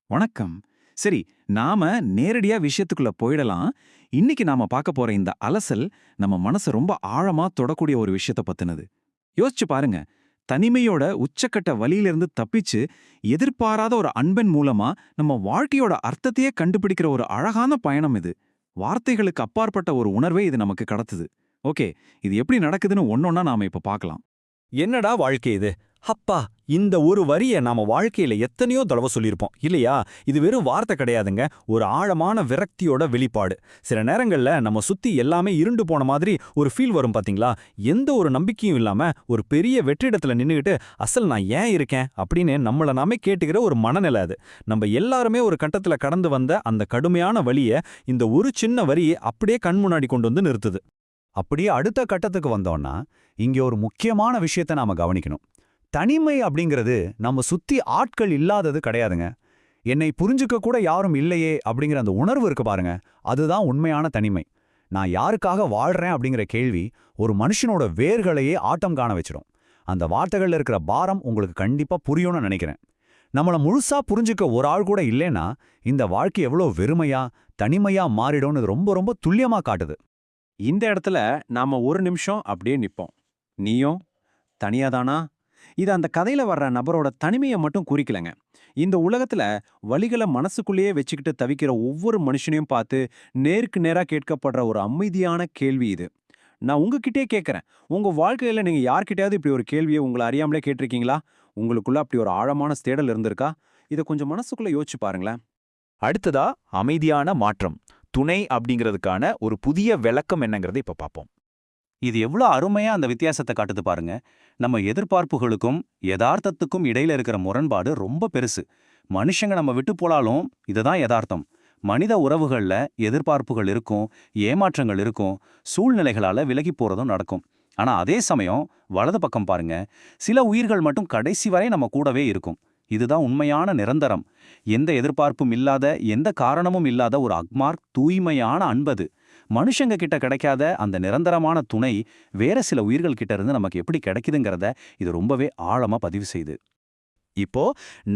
வணக்கம். சரி, நாம நேரடியா விஷயத்துக்குள்ள போயிடலாம். இன்னைக்கு நாம பார்க்க போற இந்த அலசல் நம்ம மனச ரொம்ப ஆழமா தொடக்கூடிய ஒரு விஷயத்த பத்தினது. யோசிச்சு பாருங்க. தனிமையோட உச்சக்கட்ட வலியிலிருந்து தப்பிச்சு, எதிர்பாராத ஒரு அன்பின் மூலமா நம்ம வாழ்க்கையோட அர்த்தத்தையே கண்டுபிடிக்கிற ஒரு அழகான பயணம் இது. வார்த்தைகளுக்கு அப்பாற்பட்ட ஒரு உணர்வே இது நமக்கு கடத்துது. ஓகே, இது எப்படி நடக்குதுன்னு ஒன்னொன்னா நாம இப்ப பார்க்கலாம். என்னடா வாழ்க்கை இது? அப்பா, இந்த ஒரு வரிய நாம வாழ்க்கையில எத்தனையோ தடவை சொல்லியிருப்போம் இல்லையா? இது வெறும் வார்த்தை கிடையாதுங்க, ஒரு ஆழமான விரக்தியோட வெளிப்பாடு. சில நேரங்கள்ல நம்ம சுத்தி எல்லாமே இருண்டு போன மாதிரி ஒரு ஃபீல் வரும் பாத்தீங்களா? எந்த ஒரு நம்பிக்கையும் இல்லாம ஒரு பெரிய வெற்றிடத்துல நின்னுகிட்டு அசல் நான் ஏன் இருக்கேன் அப்படின்னு நம்மள நாமே கேட்டுக்கிற ஒரு மனநிலை அது. நம்ம எல்லாருமே ஒரு கட்டத்துல கடந்து வந்த அந்த கடுமையான வலிய இந்த ஒரு சின்ன வரி அப்படியே கண் முன்னாடி கொண்டு வந்து நிறுத்துது. அப்படியே அடுத்த கட்டத்துக்கு வந்தோம்னா, இங்க ஒரு முக்கியமான விஷயத்தை நாம கவனிக்கணும். தனிமை அப்படிங்கிறது நம்ம சுத்தி ஆட்கள் இல்லாதது கிடையாதுங்க. என்னை புரிஞ்சுக்க கூட யாரும் இல்லையே அப்படிங்கிற அந்த உணர்வு இருக்கு பாருங்க, அதுதான் உண்மையான தனிமை. நான் யாருக்காக வாழ்றேன் அப்படிங்கிற கேள்வி ஒரு மனுஷனோட வேர்களையே ஆட்டம் காண வச்சிடும். அந்த வார்த்தைகள்ல இருக்கிற பாரம் உங்களுக்கு கண்டிப்பா புரியும்னு நினைக்கிறேன். நம்மள முழுசா புரிஞ்சுக்க ஒரு ஆள் கூட இல்லைன்னா இந்த வாழ்க்கை எவ்வளோ வெறுமையா தனிமையா மாறிடும்னு ரொம்ப ரொம்ப துல்லியமா காட்டுது. இந்த இடத்துல நாம ஒரு நிமிஷம் அப்படியே நிப்போம். நீயும் தனியாதானா? இது அந்த கதையில வர்ற நபரோட தனிமையை மட்டும் குறிக்கலங்க. இந்த உலகத்துல வலிகளை மனசுக்குள்ளேயே வச்சுக்கிட்டு தவிக்கிற ஒவ்வொரு மனுஷனையும் பார்த்து நேருக்கு நேரா கேட்கப்படுற ஒரு அமைதியான கேள்வி இது. நான் உங்ககிட்டயே கேட்கறேன். உங்க வாழ்க்கையில நீங்க யார்கிட்டயாவது இப்படி ஒரு கேள்வியை உங்களை அறியாமலே கேட்டிருக்கீங்களா? உங்களுக்குள்ள அப்படி ஒரு ஆழமான தேடல் இருந்திருக்கா? இதை கொஞ்சம் மனசுக்குள்ள யோசிச்சு பாருங்களேன். அடுத்ததா அமைதியான மாற்றம். துணை அப்படிங்கிறதுக்கான ஒரு புதிய விளக்கம் என்னங்கிறத இப்ப பார்ப்போம். இது எவ்வளோ அருமையா அந்த வித்தியாசத்தை காட்டுது பாருங்க. நம்ம எதிர்பார்ப்புகளுக்கும் யதார்த்தத்துக்கும் இடையில இருக்கிற முரண்பாடு ரொம்ப பெருசு. மனுஷங்க நம்ம விட்டு போனாலும் இதுதான் யதார்த்தம். மனித உறவுகள்ல எதிர்பார்ப்புகள் இருக்கும், ஏமாற்றங்கள் இருக்கும், சூழ்நிலைகளால விலகி போறதும் நடக்கும். ஆனா அதே சமயம் வலது பக்கம் பாருங்க, சில உயிர்கள் மட்டும் கடைசி வரை நம்ம கூடவே இருக்கும். இதுதான் உண்மையான நிரந்தரம். எந்த எதிர்பார்ப்பும் இல்லாத, எந்த காரணமும் இல்லாத ஒரு அக்மார்க் தூய்மையான அன்பது. மனுஷங்க கிட்ட கிடைக்காத அந்த நிரந்தரமான துணை வேற சில உயிர்கள் கிட்ட இருந்து நமக்கு எப்படி கிடைக்குதுங்கிறத இது ரொம்பவே ஆழமா பதிவு செய்யுது. இப்போ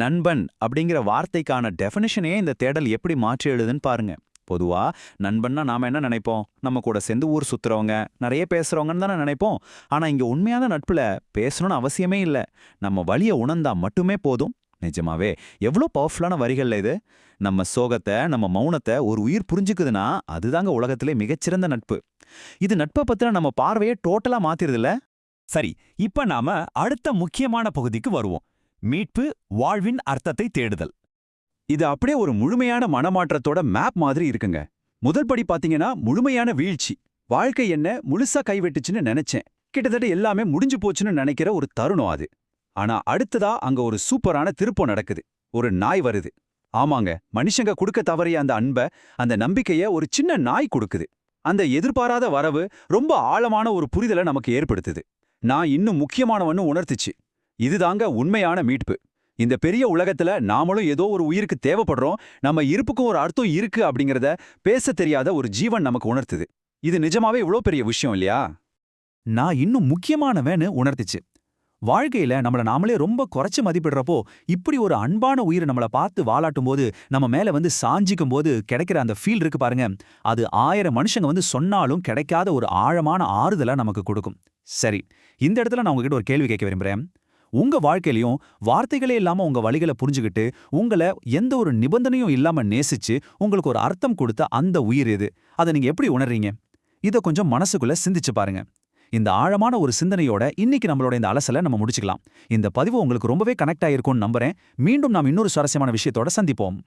நண்பன் அப்படிங்கிற வார்த்தைக்கான டெஃபினிஷனே இந்த தேடல் எப்படி மாற்றி எழுதுன்னு பாருங்க. பொதுவா நண்பன்னா நாம என்ன நினைப்போம்? நம்ம கூட சேர்ந்து ஊர் சுத்துறவங்க, நிறைய பேசுறவங்கன்னு தானே நினைப்போம். ஆனா இங்க உண்மையான நட்புல பேசணும்னு அவசியமே இல்ல. நம்ம வலிய உணர்ந்தா மட்டுமே போதும். நிஜமாவே எவ்வளோ பவர்ஃபுல்லான வரிகள்ல இது. நம்ம சோகத்தை, நம்ம மௌனத்தை ஒரு உயிர் புரிஞ்சுக்குதுன்னா அதுதாங்க உலகத்திலே மிகச்சிறந்த நட்பு. இது நட்பை பத்தின நம்ம பார்வையை டோட்டலா மாத்திருதுல்ல. சரி, இப்ப நாம அடுத்த முக்கியமான பகுதிக்கு வருவோம். மீட்பு, வாழ்வின் அர்த்தத்தை தேடுதல். இது அப்படியே ஒரு முழுமையான மனமாற்றத்தோட மேப் மாதிரி இருக்குங்க. முதல் படி பாத்தீங்கன்னா முழுமையான வீழ்ச்சி. வாழ்க்கை என்ன முழுசா கைவிட்டுச்சுன்னு நினைச்சேன், கிட்டத்தட்ட எல்லாமே முடிஞ்சு போச்சுன்னு நினைக்கிற ஒரு தருணம் அது. ஆனா அடுத்ததா அங்க ஒரு சூப்பரான திருப்பம் நடக்குது. ஒரு நாய் வருது. ஆமாங்க, மனுஷங்க கொடுக்க தவறிய அந்த அன்ப, அந்த நம்பிக்கைய ஒரு சின்ன நாய் கொடுக்குது. அந்த எதிர்பாராத வரவு ரொம்ப ஆழமான ஒரு புரிதலை நமக்கு ஏற்படுத்துது. நான் இன்னும் முக்கியமானவன்னு உணர்த்துச்சு. இதுதாங்க உண்மையான மீட்பு. இந்த பெரிய உலகத்துல நாமளும் ஏதோ ஒரு உயிருக்கு தேவைப்படுறோம், நம்ம இருப்புக்கும் ஒரு அர்த்தம் இருக்கு அப்படிங்கறத பேச தெரியாத ஒரு ஜீவன் நமக்கு உணர்த்துது. இது நிஜமாவே இவ்ளோ பெரிய விஷயம் இல்லையா? நான் இன்னும் முக்கியமானவன்னு உணர்த்துச்சு. வாழ்க்கையில நம்மள நாமளே ரொம்ப குறைச்சு மதிப்பிடுறப்போ, இப்படி ஒரு அன்பான உயிர் நம்மள பார்த்து வாலாட்டும் போது, நம்ம மேல வந்து சாஞ்சிக்கும் போது கிடைக்கிற அந்த ஃபீல் இருக்கு பாருங்க, அது 1000 மனுஷங்க வந்து சொன்னாலும் கிடைக்காத ஒரு ஆழமான ஆறுதலை நமக்கு கொடுக்கும். சரி, இந்த இடத்துல நான் உங்ககிட்ட ஒரு கேள்வி கேட்க விரும்புறேன். உங்க வாழ்க்கையிலையும் வார்த்தைகளே இல்லாம உங்க வலிகளை புரிஞ்சுக்கிட்டு, உங்களை எந்த ஒரு நிபந்தனையும் இல்லாம நேசிச்சு, உங்களுக்கு ஒரு அர்த்தம் கொடுத்த அந்த உயிர் எது? அதை நீங்க எப்படி உணர்றீங்க? இதை கொஞ்சம் மனசுக்குள்ள சிந்திச்சு பாருங்க. இந்த ஆழமான ஒரு சிந்தனையோட இன்னைக்கு நம்மளோட இந்த அலசலை நம்ம முடிச்சுக்கலாம். இந்த பதிவு உங்களுக்கு ரொம்பவே கனெக்ட் ஆயிருக்கும்னு நம்புறேன். மீண்டும் நாம் இன்னொரு சுவாரஸ்யமான விஷயத்தோட சந்திப்போம்.